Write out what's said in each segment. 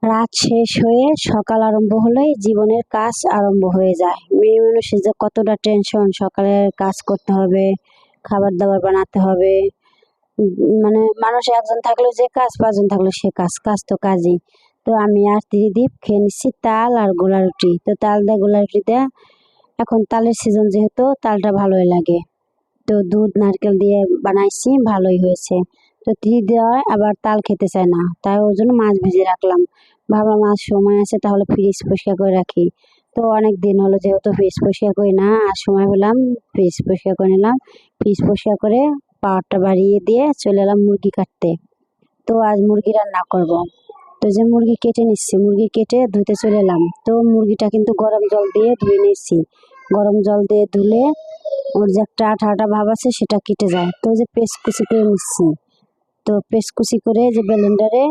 রাত শেষ হয়ে সকাল আরম্ভ হলেই জীবনের কাজ আরম্ভ হয়ে যায়। মেয়ে মানুষের যে কতটা টেনশন, সকালের কাজ করতে হবে, খাবার দাবার বানাতে হবে। মানে মানুষ একজন থাকলেও যে কাজ, পাঁচজন থাকলেও সে কাজ, কাজ তো কাজই। তো আমি আর ত্রিদীপ খেয়ে নিচ্ছি তাল আর গোলা রুটি। তো তাল দিয়ে গোলা রুটি দিয়ে, এখন তালের সিজন যেহেতু তালটা ভালোই লাগে। তো দুধ নারকেল দিয়ে বানাইছি, ভালোই হয়েছে। তো দেওয়ায় আবার তাল খেতে চায় না, তাই ওর জন্য মাছ ভেজে রাখলাম। ভাবলাম আজ সময় আছে তাহলে ফ্রিজ পরিষ্কার করে রাখি। তো অনেক দিন হলো যেহেতু ফ্রিজ পরিষ্কার করি না, আর সময় পেলাম ফ্রিজ পরিষ্কার করে নিলাম। ফ্রিজ পরিষ্কার করে পাওয়ারটা বাড়িয়ে দিয়ে চলে এলাম মুরগি কাটতে। তো আজ মুরগি রান্না করব। তো যে মুরগি কেটে নিচ্ছি, মুরগি কেটে ধুতে চলে এলাম। তো মুরগিটা কিন্তু গরম জল দিয়ে ধুয়ে নিচ্ছি। গরম জল দিয়ে ধুলে ওর যে একটা আঠা আঠা ভাব আছে সেটা কেটে যায়। তো যে পেস্ট কুচি করে নিচ্ছি। তো পেস্ট কুচি করে যে ব্লেন্ডারে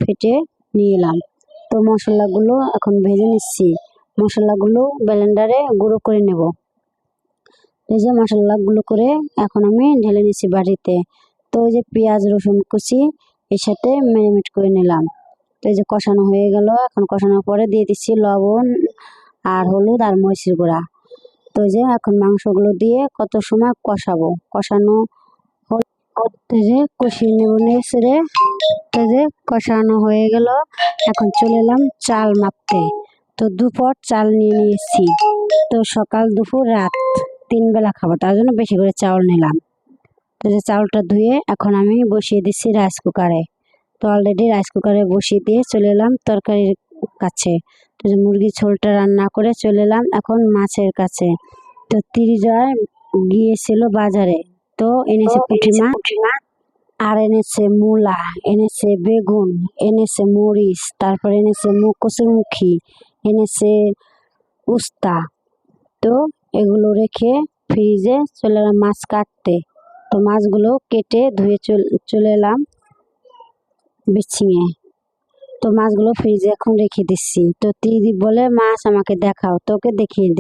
ফেটে নিয়ে এলাম। তো মশলাগুলো এখন ভেজে নিচ্ছি। মশলাগুলো ব্লেন্ডারে গুঁড়ো করে নেব। এই যে মশলাগুলো করে এখন আমি ঢেলে নিচ্ছি বাটিতে। তো ওই যে পেঁয়াজ রসুন কুচি এর সাথে ম্যারিনেট করে নিলাম। তো এই যে কষানো হয়ে গেল। এখন কষানোর পরে দিয়ে দিচ্ছি লবণ আর হলুদ আর মরিচের গুঁড়া। তো যে এখন মাংসগুলো দিয়ে কত সময় কষাবো, কষানো করতে যে কষিয়ে নেব নেড়ে। তো যে কষানো হয়ে গেল, এখন চলে এলাম চাল মাপতে। তো দুপট চাল নিয়ে নিয়েছি। তো সকাল দুপুর রাত 3 বেলা খাবো, তার জন্য বেশি করে চাউল নিলাম। তো যে চাউলটা ধুয়ে এখন আমি বসিয়ে দিচ্ছি রাইস কুকারে। তো অলরেডি রাইস কুকারে বসিয়ে দিয়ে চলে এলাম তরকারির কাছে। তো যে মুরগির ঝোলটা রান্না করে চলে এলাম এখন মাছের কাছে। তো তিরিজয় গিয়েছিল বাজারে। তো এনেছে পুঁটি মাছ, আর এনেছে মূলা, এনেছে বেগুন, এনেছে মরিচ, তারপর এনেছে কচুরমুখী, এনেছে উস্তা। তো এগুলো রেখে ফ্রিজে চলে এলাম মাছ কাটতে। তো মাছগুলো কেটে ধুয়ে চলে এলাম বিচিঙে। তো মাছগুলো ফ্রিজে এখন রেখে দিচ্ছি। তো ত্রিদীপ বলে মাছ আমাকে দেখাও, তোকে দেখিয়ে দিচ্ছি।